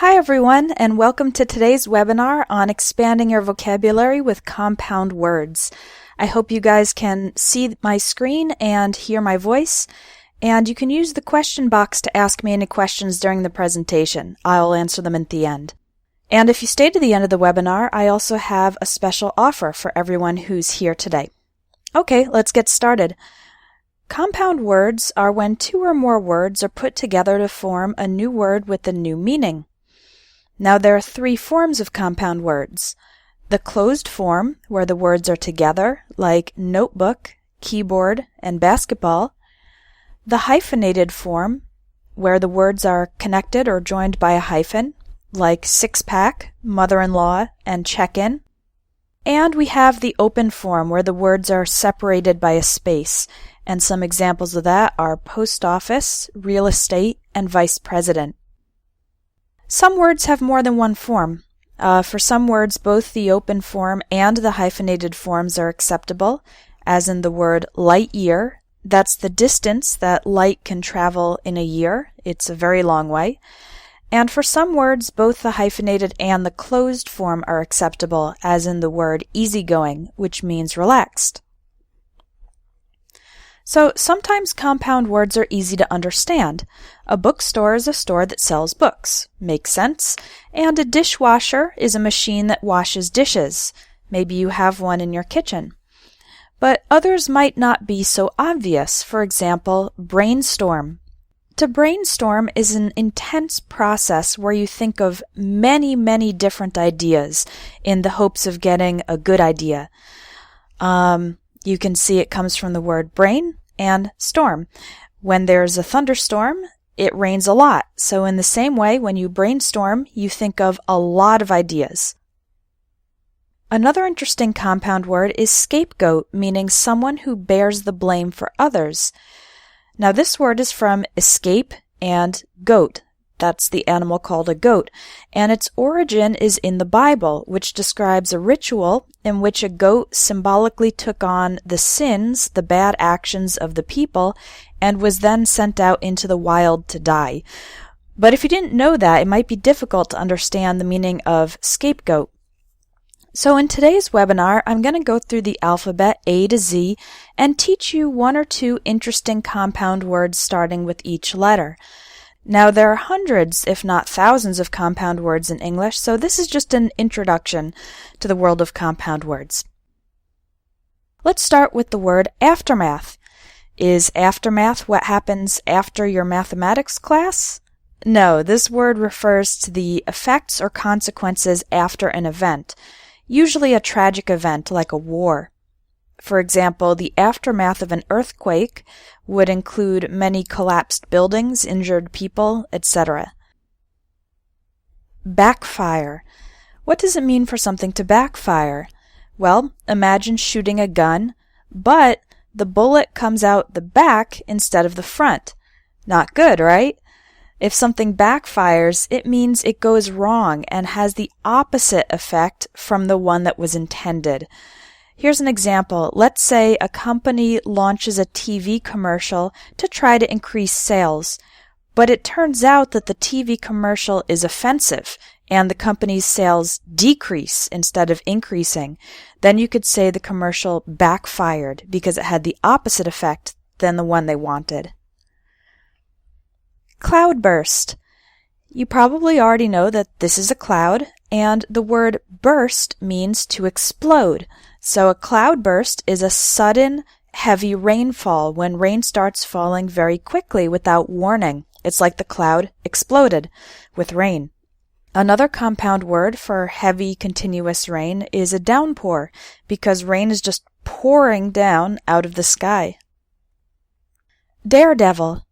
Hi everyone, and welcome to today's webinar on expanding your vocabulary with compound words. I hope you guys can see my screen and hear my voice, and you can use the question box to ask me any questions during the presentation. I'll answer them at the end. And if you stay to the end of the webinar, I also have a special offer for everyone who's here today. Okay, let's get started. Compound words are when two or more words are put together to form a new word with a new meaning. Now there are three forms of compound words. The closed form, where the words are together, like notebook, keyboard, and basketball. The hyphenated form, where the words are connected or joined by a hyphen, like six-pack, mother-in-law, and check-in. And we have the open form, where the words are separated by a space, and some examples of that are post office, real estate, and vice president. Some words have more than one form. For some words, both the open form and the hyphenated forms are acceptable, as in the word light year. That's the distance that light can travel in a year. It's a very long way. And for some words, both the hyphenated and the closed form are acceptable, as in the word easygoing, which means relaxed. So sometimes compound words are easy to understand. A bookstore is a store that sells books. Makes sense. And a dishwasher is a machine that washes dishes. Maybe you have one in your kitchen. But others might not be so obvious. For example, brainstorm. To brainstorm is an intense process where you think of many different ideas in the hopes of getting a good idea. You can see it comes from the word brain and storm. When there's a thunderstorm, it rains a lot. So in the same way, when you brainstorm, you think of a lot of ideas. Another interesting compound word is scapegoat, meaning someone who bears the blame for others. Now this word is from escape and goat. That's the animal called a goat, and its origin is in the Bible, which describes a ritual in which a goat symbolically took on the sins, the bad actions of the people, and was then sent out into the wild to die. But if you didn't know that, it might be difficult to understand the meaning of scapegoat. So in today's webinar, I'm going to go through the alphabet A to Z and teach you one or two interesting compound words starting with each letter. Now, there are hundreds, if not thousands, of compound words in English, so this is just an introduction to the world of compound words. Let's start with the word aftermath. Is aftermath what happens after your mathematics class? No, this word refers to the effects or consequences after an event, usually a tragic event like a war. For example, the aftermath of an earthquake would include many collapsed buildings, injured people, etc. Backfire. What does it mean for something to backfire? Well, imagine shooting a gun, but the bullet comes out the back instead of the front. Not good, right? If something backfires, it means it goes wrong and has the opposite effect from the one that was intended. Here's an example. Let's say a company launches a TV commercial to try to increase sales, but it turns out that the TV commercial is offensive and the company's sales decrease instead of increasing. Then you could say the commercial backfired because it had the opposite effect than the one they wanted. Cloudburst. You probably already know that this is a cloud, and the word burst means to explode. So a cloudburst is a sudden, heavy rainfall when rain starts falling very quickly without warning. It's like the cloud exploded with rain. Another compound word for heavy, continuous rain is a downpour, because rain is just pouring down out of the sky. Daredevil.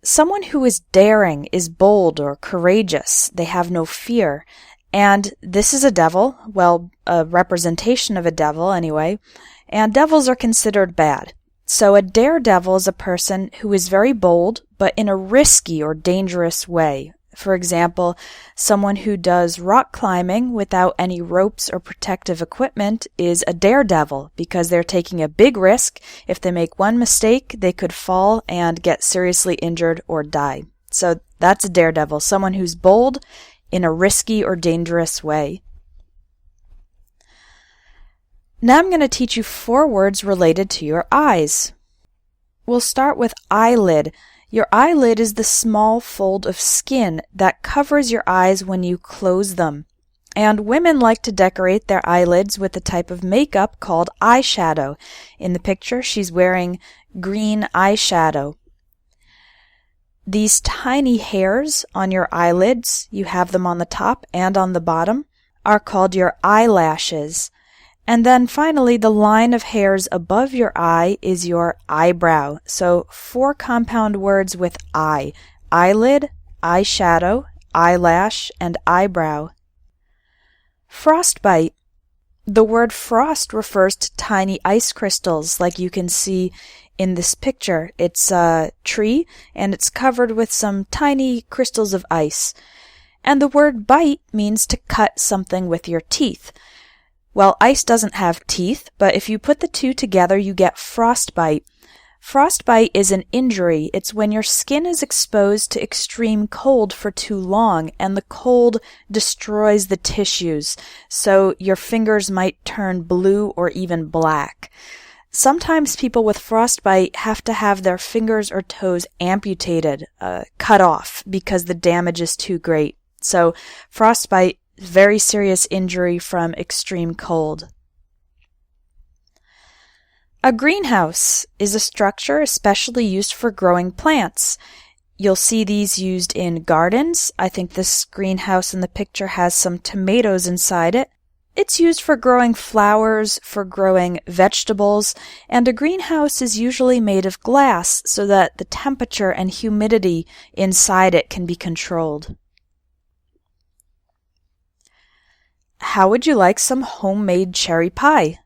Someone who is daring is bold or courageous. They have no fear. And this is a devil, well, a representation of a devil anyway, and devils are considered bad. So a daredevil is a person who is very bold, but in a risky or dangerous way. For example, someone who does rock climbing without any ropes or protective equipment is a daredevil because they're taking a big risk. If they make one mistake, they could fall and get seriously injured or die. So that's a daredevil, someone who's bold in a risky or dangerous way. Now I'm going to teach you 4 words related to your eyes. We'll start with eyelid. Your eyelid is the small fold of skin that covers your eyes when you close them. And women like to decorate their eyelids with a type of makeup called eyeshadow. In the picture, she's wearing green eyeshadow. These tiny hairs on your eyelids, you have them on the top and on the bottom, are called your eyelashes. And then finally, the line of hairs above your eye is your eyebrow. So 4 compound words with eye: eyelid, eyeshadow, eyelash, and eyebrow. Frostbite. The word frost refers to tiny ice crystals, like you can see in this picture. It's a tree, and it's covered with some tiny crystals of ice. And the word bite means to cut something with your teeth. Well, ice doesn't have teeth, but if you put the 2 together, you get frostbite. Frostbite is an injury. It's when your skin is exposed to extreme cold for too long, and the cold destroys the tissues, so your fingers might turn blue or even black. Sometimes people with frostbite have to have their fingers or toes amputated, cut off, because the damage is too great. So frostbite, very serious injury from extreme cold. A greenhouse is a structure especially used for growing plants. You'll see these used in gardens. I think this greenhouse in the picture has some tomatoes inside it. It's used for growing flowers, for growing vegetables, and a greenhouse is usually made of glass so that the temperature and humidity inside it can be controlled. How would you like some homemade cherry pie?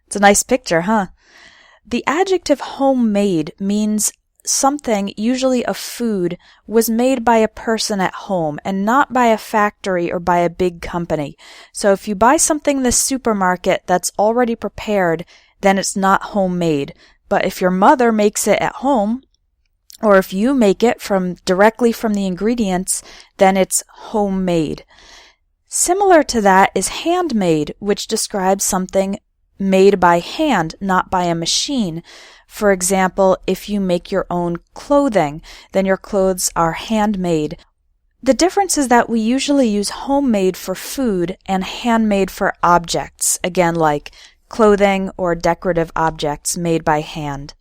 It's a nice picture, huh? The adjective homemade means something, usually a food, was made by a person at home and not by a factory or by a big company. So if you buy something in the supermarket that's already prepared, then it's not homemade. But if your mother makes it at home, or if you make it directly from the ingredients, then it's homemade. Similar to that is handmade, which describes something made by hand, not by a machine. For example, if you make your own clothing, then your clothes are handmade. The difference is that we usually use homemade for food and handmade for objects, again like clothing or decorative objects made by hand.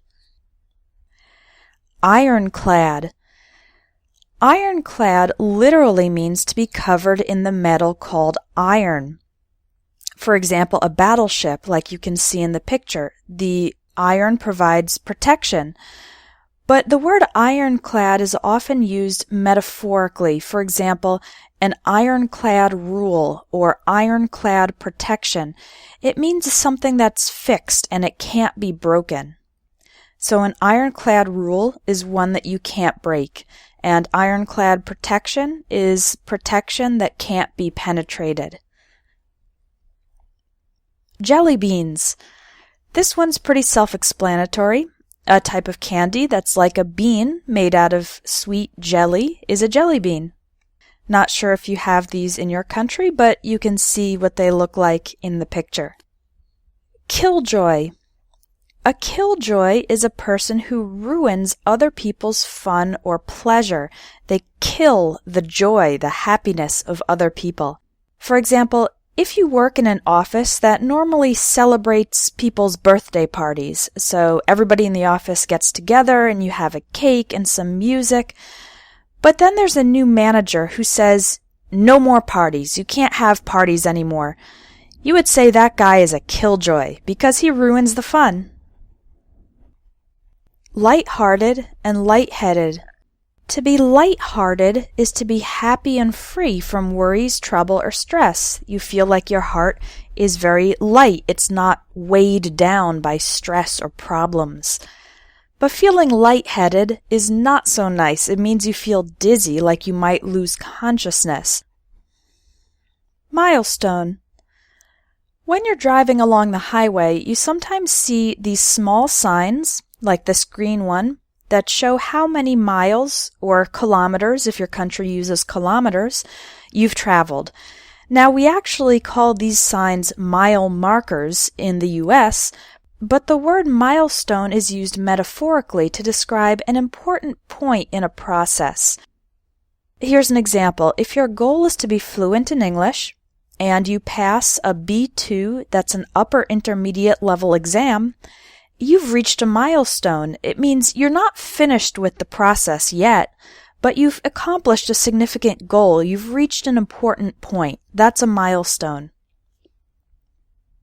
Ironclad. Ironclad literally means to be covered in the metal called iron. For example, a battleship, like you can see in the picture, the iron provides protection. But the word ironclad is often used metaphorically. For example, an ironclad rule or ironclad protection. It means something that's fixed and it can't be broken. So an ironclad rule is one that you can't break, and ironclad protection is protection that can't be penetrated. Jelly beans. This one's pretty self-explanatory. A type of candy that's like a bean made out of sweet jelly is a jelly bean. Not sure if you have these in your country, but you can see what they look like in the picture. Killjoy. A killjoy is a person who ruins other people's fun or pleasure. They kill the joy, the happiness of other people. For example, if you work in an office that normally celebrates people's birthday parties, so everybody in the office gets together and you have a cake and some music, but then there's a new manager who says, no more parties, you can't have parties anymore. You would say that guy is a killjoy because he ruins the fun. Light-hearted and light-headed. To be light-hearted is to be happy and free from worries, trouble, or stress. You feel like your heart is very light. It's not weighed down by stress or problems. But feeling light-headed is not so nice. It means you feel dizzy, like you might lose consciousness. Milestone. When you're driving along the highway, you sometimes see these small signs, like this green one, that show how many miles, or kilometers if your country uses kilometers, you've traveled. Now, we actually call these signs mile markers in the US, but the word milestone is used metaphorically to describe an important point in a process. Here's an example. If your goal is to be fluent in English, and you pass a B2, that's an upper intermediate level exam, you've reached a milestone. It means you're not finished with the process yet, but you've accomplished a significant goal. You've reached an important point. That's a milestone.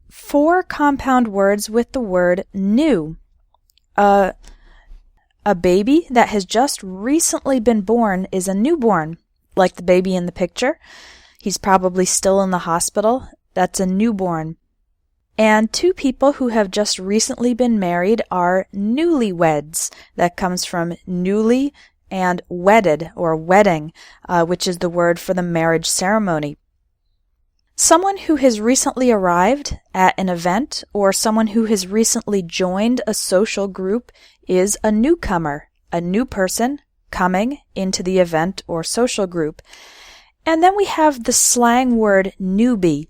4 compound words with the word new. A baby that has just recently been born is a newborn, like the baby in the picture. He's probably still in the hospital. That's a newborn. And 2 people who have just recently been married are newlyweds. That comes from newly and wedded, or wedding, which is the word for the marriage ceremony. Someone who has recently arrived at an event, or someone who has recently joined a social group, is a newcomer, a new person coming into the event or social group. And then we have the slang word newbie.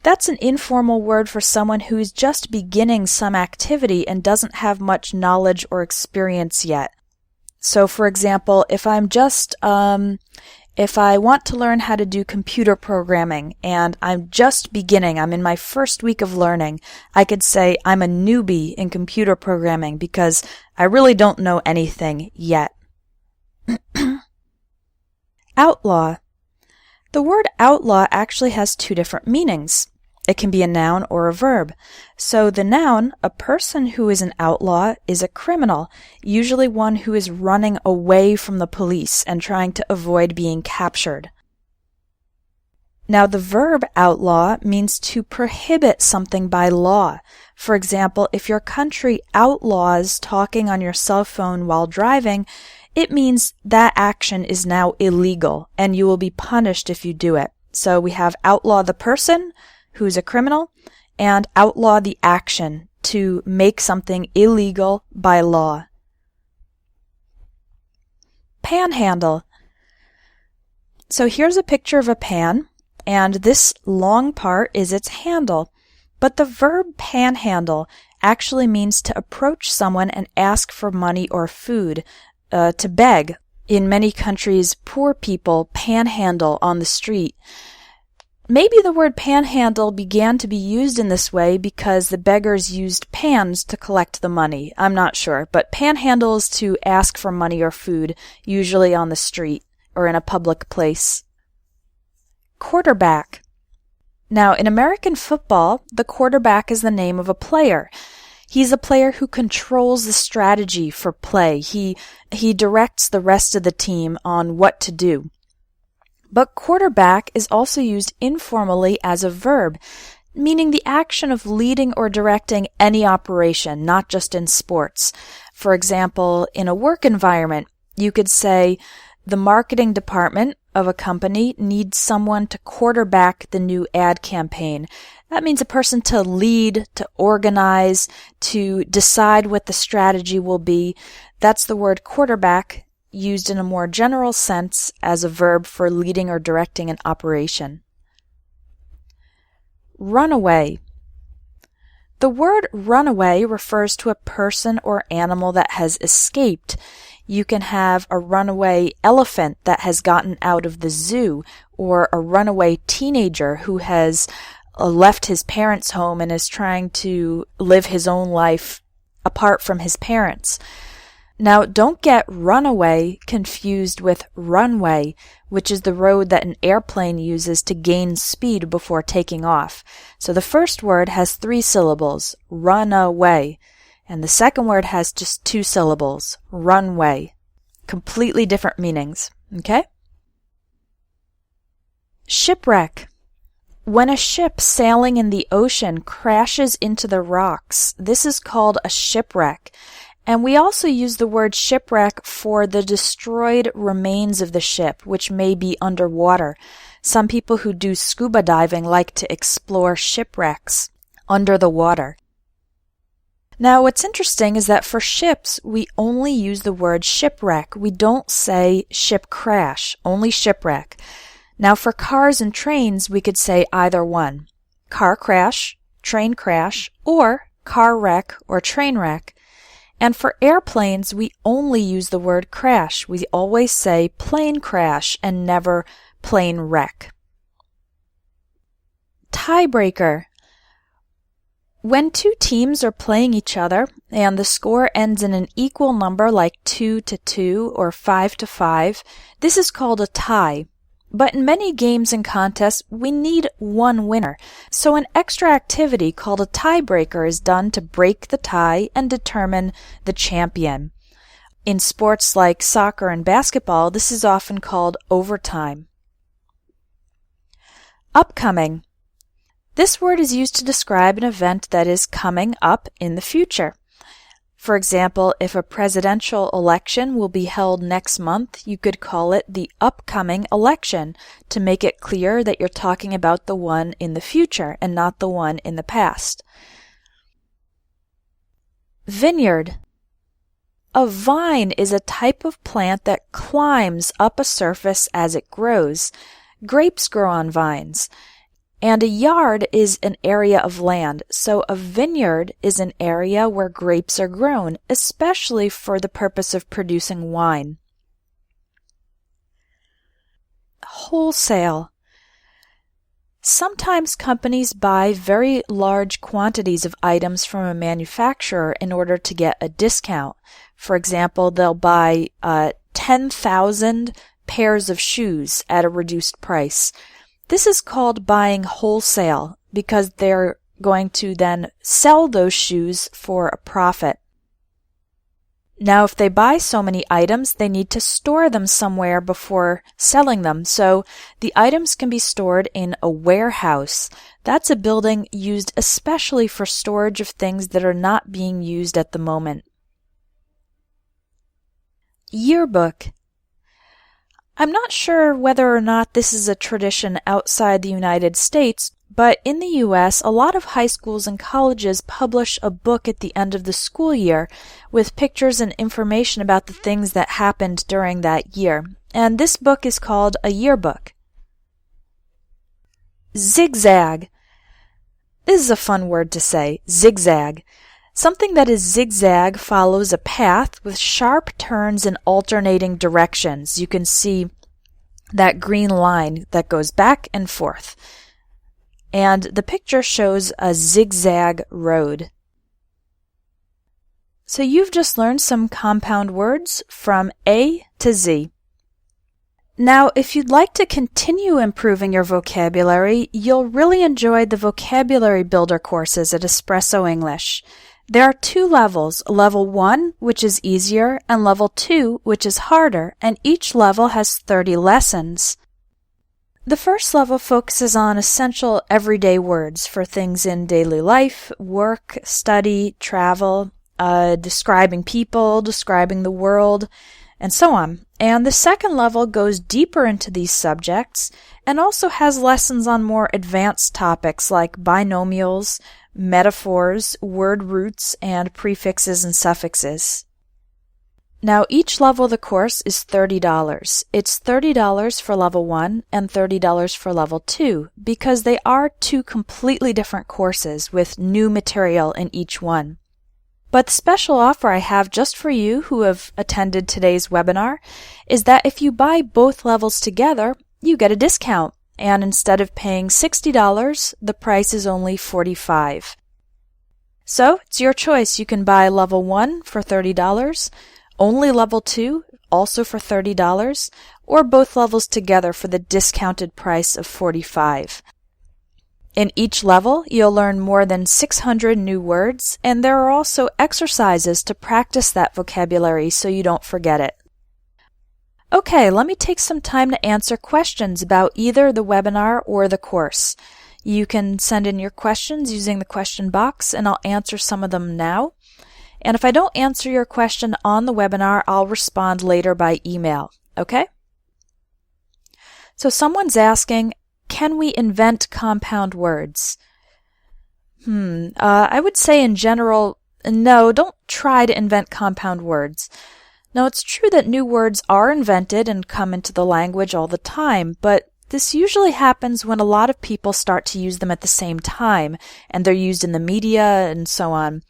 That's an informal word for someone who's just beginning some activity and doesn't have much knowledge or experience yet. So, for example, if I want to learn how to do computer programming and I'm just beginning, I'm in my first week of learning, I could say I'm a newbie in computer programming because I really don't know anything yet. Outlaw. The word outlaw actually has 2 different meanings. It can be a noun or a verb. So the noun, a person who is an outlaw, is a criminal, usually one who is running away from the police and trying to avoid being captured. Now the verb outlaw means to prohibit something by law. For example, if your country outlaws talking on your cell phone while driving, it means that action is now illegal and you will be punished if you do it. So we have outlaw the person, who's a criminal, and outlaw the action, to make something illegal by law. Panhandle. So here's a picture of a pan, and this long part is its handle. But the verb panhandle actually means to approach someone and ask for money or food, to beg. In many countries, poor people panhandle on the street. Maybe the word panhandle began to be used in this way because the beggars used pans to collect the money. I'm not sure, but panhandle is to ask for money or food, usually on the street or in a public place. Quarterback. Now, in American football, the quarterback is the name of a player. He's a player who controls the strategy for play. He directs the rest of the team on what to do. But quarterback is also used informally as a verb, meaning the action of leading or directing any operation, not just in sports. For example, in a work environment, you could say, the marketing department of a company needs someone to quarterback the new ad campaign. That means a person to lead, to organize, to decide what the strategy will be. That's the word quarterback, used in a more general sense as a verb for leading or directing an operation. Runaway. The word runaway refers to a person or animal that has escaped. You can have a runaway elephant that has gotten out of the zoo, or a runaway teenager who has left his parents' home and is trying to live his own life apart from his parents. Now, don't get runaway confused with runway, which is the road that an airplane uses to gain speed before taking off. So the first word has 3 syllables, runaway, and the second word has just 2 syllables, runway. Completely different meanings, okay? Shipwreck. When a ship sailing in the ocean crashes into the rocks, this is called a shipwreck. And we also use the word shipwreck for the destroyed remains of the ship, which may be underwater. Some people who do scuba diving like to explore shipwrecks under the water. Now, what's interesting is that for ships, we only use the word shipwreck. We don't say ship crash, only shipwreck. Now, for cars and trains, we could say either one. Car crash, train crash, or car wreck or train wreck. And for airplanes, we only use the word crash. We always say plane crash and never plane wreck. Tiebreaker. When two teams are playing each other and the score ends in an equal number like 2-2 or 5-5, this is called a tie. But in many games and contests, we need one winner. So an extra activity called a tiebreaker is done to break the tie and determine the champion. In sports like soccer and basketball, this is often called overtime. Upcoming. This word is used to describe an event that is coming up in the future. For example, if a presidential election will be held next month, you could call it the upcoming election to make it clear that you're talking about the one in the future and not the one in the past. Vineyard. A vine is a type of plant that climbs up a surface as it grows. Grapes grow on vines. And a yard is an area of land, so a vineyard is an area where grapes are grown, especially for the purpose of producing wine. Wholesale. Sometimes companies buy very large quantities of items from a manufacturer in order to get a discount. For example, they'll buy 10,000 pairs of shoes at a reduced price. This is called buying wholesale because they're going to then sell those shoes for a profit. Now, if they buy so many items, they need to store them somewhere before selling them. So the items can be stored in a warehouse. That's a building used especially for storage of things that are not being used at the moment. Yearbook. I'm not sure whether or not this is a tradition outside the United States, but in the U.S., a lot of high schools and colleges publish a book at the end of the school year with pictures and information about the things that happened during that year. And this book is called a yearbook. Zigzag. This is a fun word to say, zigzag. Something that is zigzag follows a path with sharp turns in alternating directions. You can see that green line that goes back and forth. And the picture shows a zigzag road. So you've just learned some compound words from A to Z. Now, if you'd like to continue improving your vocabulary, you'll really enjoy the Vocabulary Builder courses at Espresso English. There are two levels, level 1, which is easier, and level 2, which is harder, and each level has 30 lessons. The first level focuses on essential everyday words for things in daily life, work, study, travel, describing people, describing the world, and so on. And the second level goes deeper into these subjects and also has lessons on more advanced topics like binomials, metaphors, word roots, and prefixes and suffixes. Now, each level of the course is $30. It's $30 for level 1 and $30 for level 2 because they are two completely different courses with new material in each one. But the special offer I have just for you who have attended today's webinar is that if you buy both levels together, you get a discount. And instead of paying $60, the price is only $45. So it's your choice. You can buy level 1 for $30, only level 2 also for $30, or both levels together for the discounted price of $45. In each level, you'll learn more than 600 new words, and there are also exercises to practice that vocabulary so you don't forget it. Okay, let me take some time to answer questions about either the webinar or the course. You can send in your questions using the question box, and I'll answer some of them now. And if I don't answer your question on the webinar, I'll respond later by email, okay? So someone's asking, can we invent compound words? I would say in general, No, don't try to invent compound words. Now, it's true that new words are invented and come into the language all the time, but this usually happens when a lot of people start to use them at the same time, and they're used in the media and so on.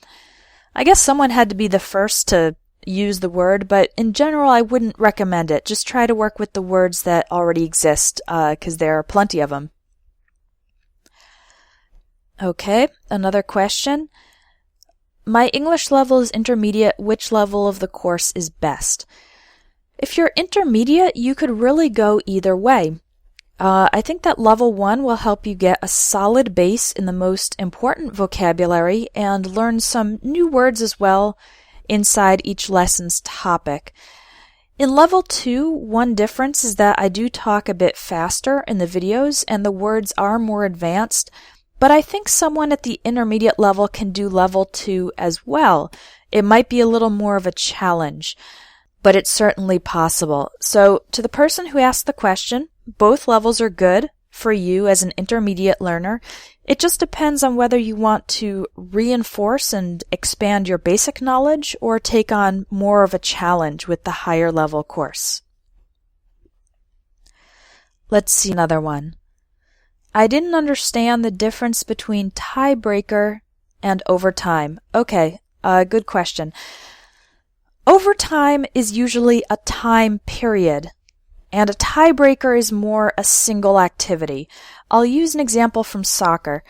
I guess someone had to be the first to use the word, but in general, I wouldn't recommend it. Just try to work with the words that already exist, because there are plenty of them. Okay, another question. My English level is intermediate. Which level of the course is best? If you're intermediate, you could really go either way. I think that level 1 will help you get a solid base in the most important vocabulary and learn some new words as well inside each lesson's topic. In level 2, one difference is that I do talk a bit faster in the videos and the words are more advanced, but I think someone at the intermediate level can do level 2 as well. It might be a little more of a challenge, but it's certainly possible. So to the person who asked the question, both levels are good for you as an intermediate learner. It just depends on whether you want to reinforce and expand your basic knowledge or take on more of a challenge with the higher level course. Let's see another one. I didn't understand the difference between tiebreaker and overtime. Okay, good question. Overtime is usually a time period, and a tiebreaker is more a single activity. I'll use an example from soccer.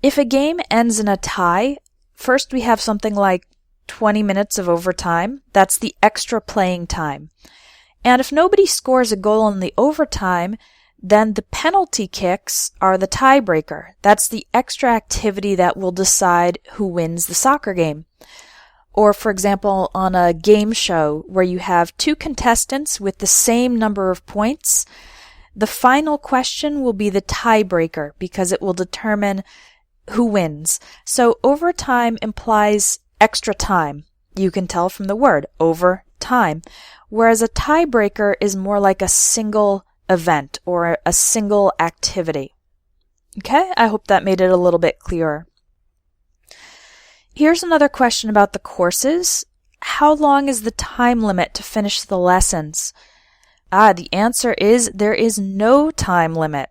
If a game ends in a tie, first we have something like 20 minutes of overtime. That's the extra playing time. And if nobody scores a goal in the overtime, then the penalty kicks are the tiebreaker. That's the extra activity that will decide who wins the soccer game. Or, for example, on a game show where you have 2 contestants with the same number of points, the final question will be the tiebreaker because it will determine who wins. So overtime implies extra time. You can tell from the word, over time. Whereas a tiebreaker is more like a single event or a single activity. Okay, I hope that made it a little bit clearer. Here's another question about the courses. How long is the time limit to finish the lessons? The answer is there is no time limit.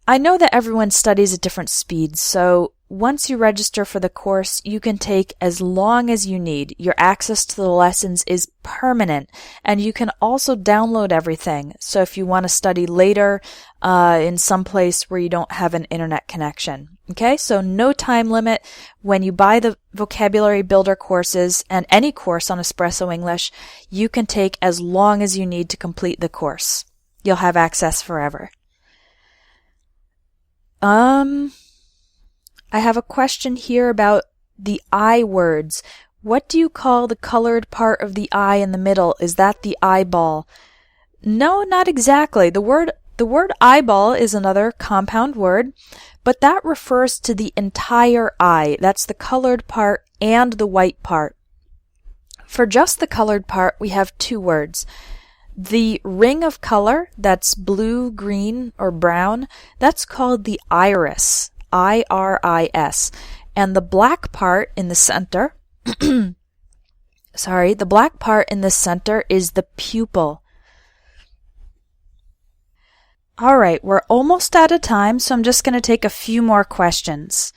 I know that everyone studies at different speeds, so once you register for the course, you can take as long as you need. Your access to the lessons is permanent, and you can also download everything. So if you want to study later in some place where you don't have an internet connection. Okay, so no time limit. When you buy the vocabulary builder courses and any course on Espresso English, you can take as long as you need to complete the course. You'll have access forever. I have a question here about the I words. What do you call the colored part of the eye in the middle? Is that the eyeball? No, not exactly. The word eyeball is another compound word, but that refers to the entire eye. That's the colored part and the white part. For just the colored part, we have 2 words. The ring of color, that's blue, green, or brown, that's called the iris, I-R-I-S. And the black part in the center, the black part in the center is the pupil. Alright, we're almost out of time, so I'm just going to take a few more questions.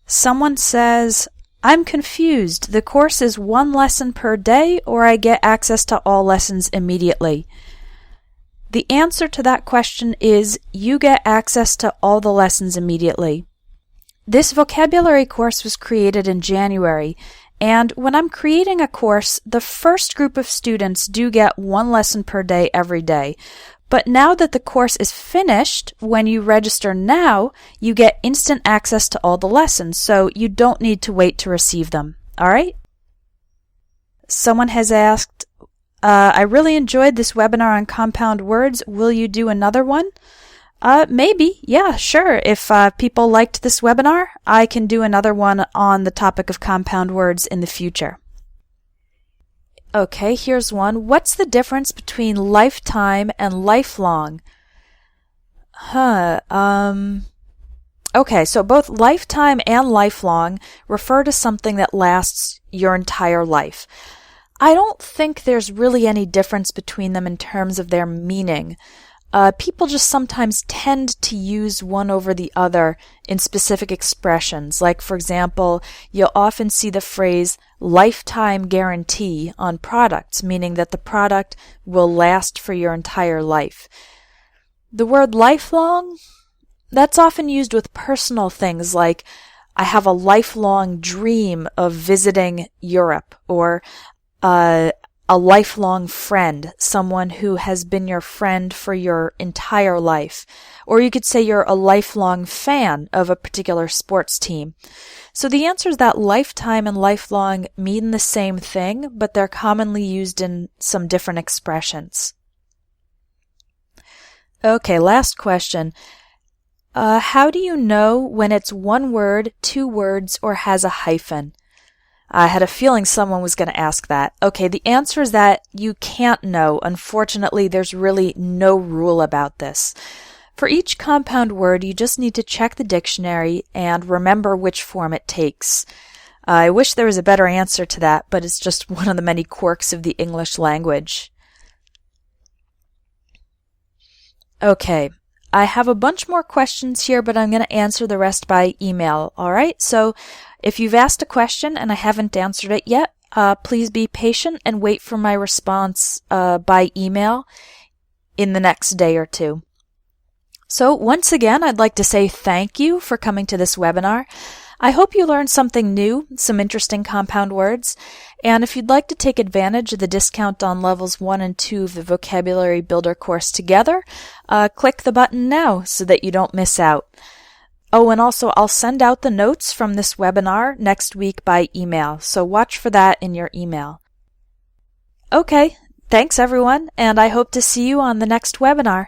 Someone says, I'm confused. The course is 1 lesson per day, or I get access to all lessons immediately? The answer to that question is you get access to all the lessons immediately. This vocabulary course was created in January, and when I'm creating a course, the first group of students do get 1 lesson per day every day. But now that the course is finished, when you register now, you get instant access to all the lessons, so you don't need to wait to receive them. Alright? Someone has asked, I really enjoyed this webinar on compound words. Will you do another one? Maybe. Yeah, sure. If people liked this webinar, I can do another one on the topic of compound words in the future. Okay, here's one. What's the difference between lifetime and lifelong? Okay, so both lifetime and lifelong refer to something that lasts your entire life. I don't think there's really any difference between them in terms of their meaning. People just sometimes tend to use one over the other in specific expressions. Like, for example, you'll often see the phrase lifetime guarantee on products, meaning that the product will last for your entire life. The word lifelong, that's often used with personal things like, I have a lifelong dream of visiting Europe, or a lifelong friend, someone who has been your friend for your entire life. Or you could say you're a lifelong fan of a particular sports team. So the answer is that lifetime and lifelong mean the same thing, but they're commonly used in some different expressions. Okay, last question. How do you know when it's one word, two words, or has a hyphen? I had a feeling someone was going to ask that. Okay, the answer is that you can't know. Unfortunately, there's really no rule about this. For each compound word, you just need to check the dictionary and remember which form it takes. I wish there was a better answer to that, but it's just one of the many quirks of the English language. Okay, I have a bunch more questions here, but I'm going to answer the rest by email. All right, so if you've asked a question and I haven't answered it yet, please be patient and wait for my response by email in the next day or two. So once again, I'd like to say thank you for coming to this webinar. I hope you learned something new, some interesting compound words, and if you'd like to take advantage of the discount on levels 1 and 2 of the Vocabulary Builder course together, click the button now so that you don't miss out. Oh, and also I'll send out the notes from this webinar next week by email, so watch for that in your email. Okay, thanks everyone, and I hope to see you on the next webinar.